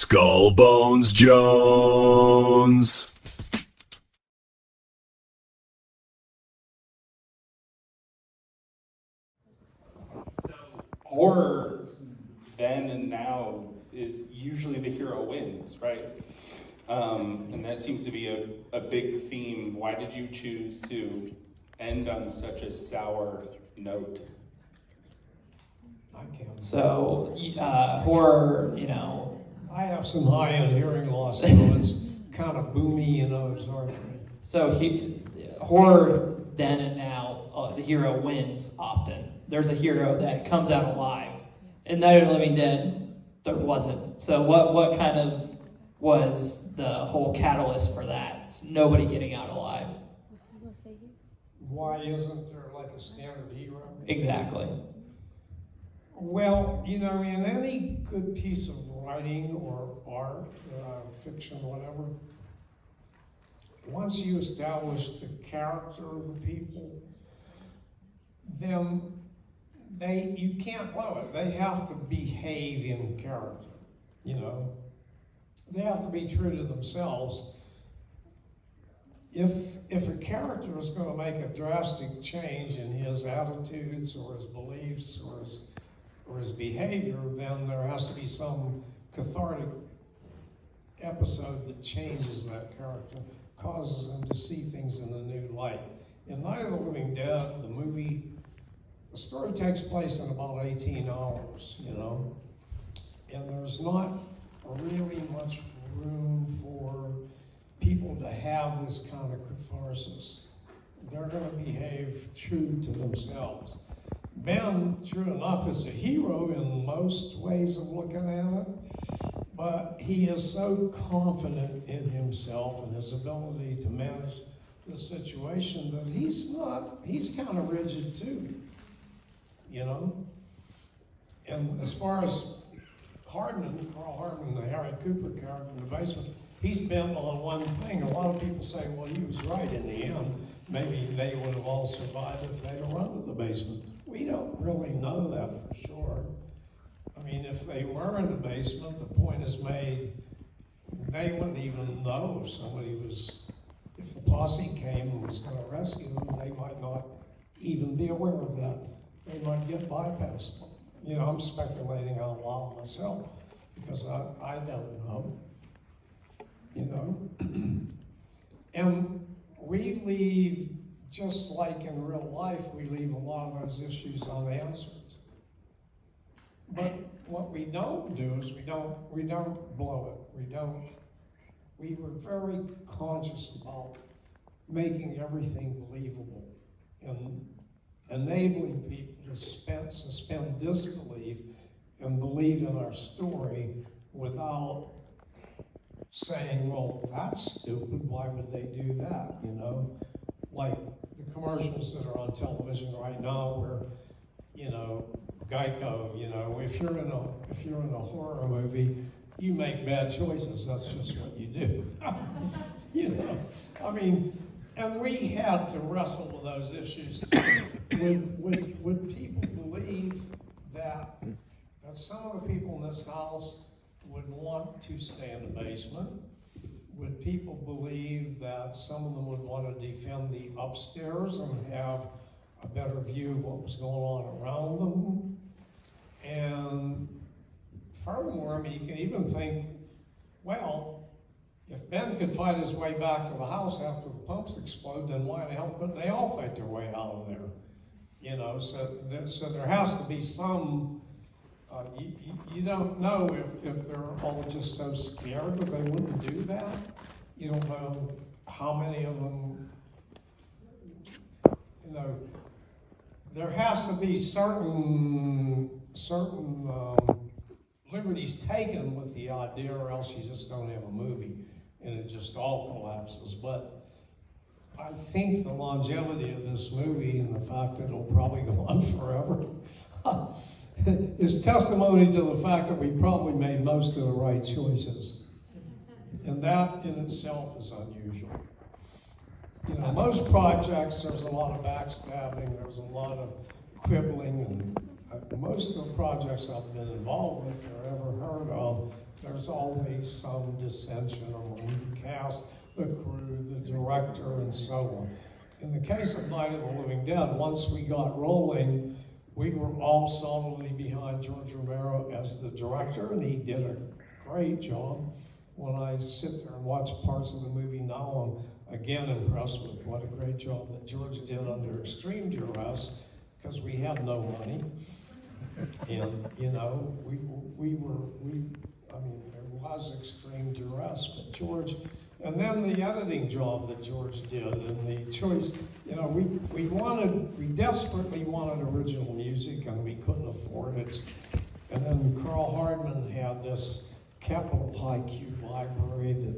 Skull Bones Jones. Horror then and now is usually the hero wins, right? And that seems to be a big theme. Why did you choose to end on such a sour note? I can't. So, horror, I have some high-end hearing loss, it's kind of boomy, it's hard for me. so horror then and now, the hero wins often. There's a hero that comes out alive. In Night of the Living Dead, there wasn't. So what kind of was the whole catalyst for that? It's nobody getting out alive. Why isn't there like a standard hero? Exactly. Well, in any good piece of writing or art, fiction, whatever, once you establish the character of the people, then you can't blow it. They have to behave in character, They have to be true to themselves. If a character is going to make a drastic change in his attitudes or his beliefs or his behavior, then there has to be some cathartic episode that changes that character, causes him to see things in a new light. In Night of the Living Dead, the story takes place in about 18 hours, and there's not really much room for people to have this kind of catharsis. They're going to behave true to themselves. Ben, true enough, is a hero in most ways of looking at it, but he is so confident in himself and his ability to manage the situation that he's kind of rigid too, And as far as Carl Hardman, the Harry Cooper character in the basement, he's bent on one thing. A lot of people say, well, he was right in the end. Maybe they would have all survived if they'd have run to the basement. We don't really know that for sure. I mean, if they were in the basement, the point is made, they wouldn't even know if the posse came and was going to rescue them, they might not even be aware of that. They might get bypassed. I'm speculating out loud myself because I don't know. And we leave, just like in real life, we leave a lot of those issues unanswered. But what we don't do is we don't blow it. We were very conscious about making everything believable and enabling people to suspend disbelief and believe in our story without saying, well, that's stupid, why would they do that, Like the commercials that are on television right now where, Geico, if you're in a horror movie, you make bad choices, that's just what you do. And we had to wrestle with those issues too. Would people believe that some of the people in this house would want to stay in the basement? Would people believe that some of them would want to defend the upstairs and have a better view of what was going on around them? And furthermore, you can even think, well, if Ben could fight his way back to the house after the pumps explode, then why the hell couldn't they all fight their way out of there? So there has to be some, you don't know if they're all just so scared that they wouldn't do that. You don't know how many of them, there has to be certain liberties taken with the idea, or else you just don't have a movie and it just all collapses. But I think the longevity of this movie and the fact that it'll probably go on forever is testimony to the fact that we probably made most of the right choices. And that in itself is unusual. Most projects, there's a lot of backstabbing, there's a lot of quibbling, and most of the projects I've been involved with or ever heard of, there there's always some dissension among the cast, the crew, the director, and so on. In the case of Night of the Living Dead, once we got rolling, we were all solidly behind George Romero as the director, and he did a great job. When I sit there and watch parts of the movie now, I'm again impressed with what a great job that George did under extreme duress, because we had no money. And, you know, I mean, there was extreme duress, but George, and then the editing job that George did, and the choice, you know, we desperately wanted original music, and we couldn't afford it. And then Carl Hardman had this Capitol Haiku library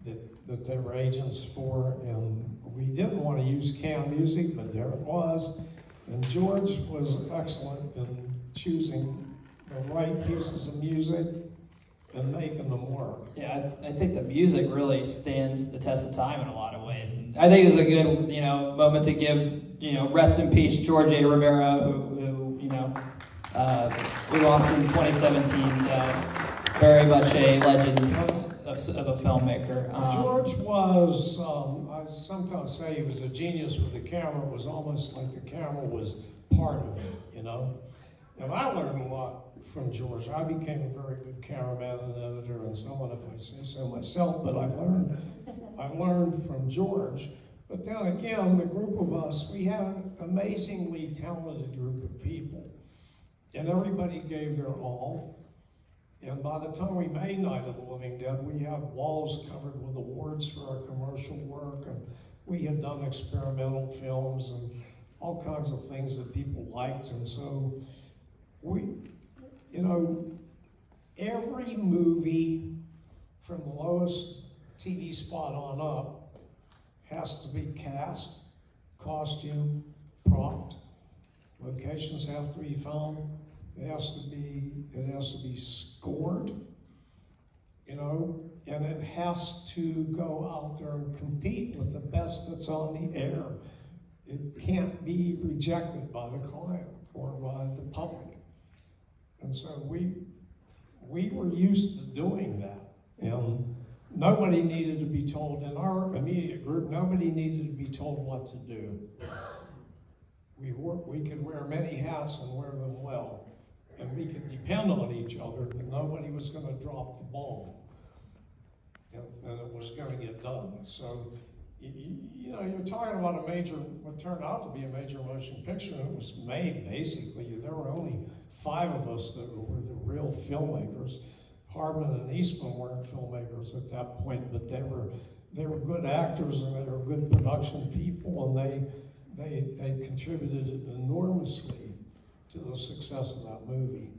that they were agents for, and we didn't want to use canned music, but there it was. And George was excellent in choosing the right pieces of music and making them work. Yeah, I think the music really stands the test of time in a lot of ways. And I think it's a good, you know, moment to give, you know, rest in peace, George A. Romero, who you know, we lost in 2017. So very much a legend of a filmmaker. George was, I sometimes say he was a genius with the camera. It was almost like the camera was part of it, you know. And I learned a lot from George. I became a very good cameraman and editor and so on, if I say so myself, but I learned from George. But then again, the group of us, we had an amazingly talented group of people, and everybody gave their all. And by the time we made Night of the Living Dead, we had walls covered with awards for our commercial work, and we had done experimental films and all kinds of things that people liked. And so we, you know, every movie from the lowest TV spot on up has to be cast, costume, propped, locations have to be filmed. It has to be scored, you know, and it has to go out there and compete with the best that's on the air. It can't be rejected by the client or by the public. And so we were used to doing that. And nobody needed to be told, in our immediate group, nobody needed to be told what to do. We could wear many hats and wear them well. And we could depend on each other that nobody was going to drop the ball, and it was going to get done. So, you know, you're talking about what turned out to be a major motion picture, and it was made basically. There were only 5 of us that were the real filmmakers. Hardman and Eastman weren't filmmakers at that point, but they were good actors and they were good production people, and they contributed enormously to the success of that movie.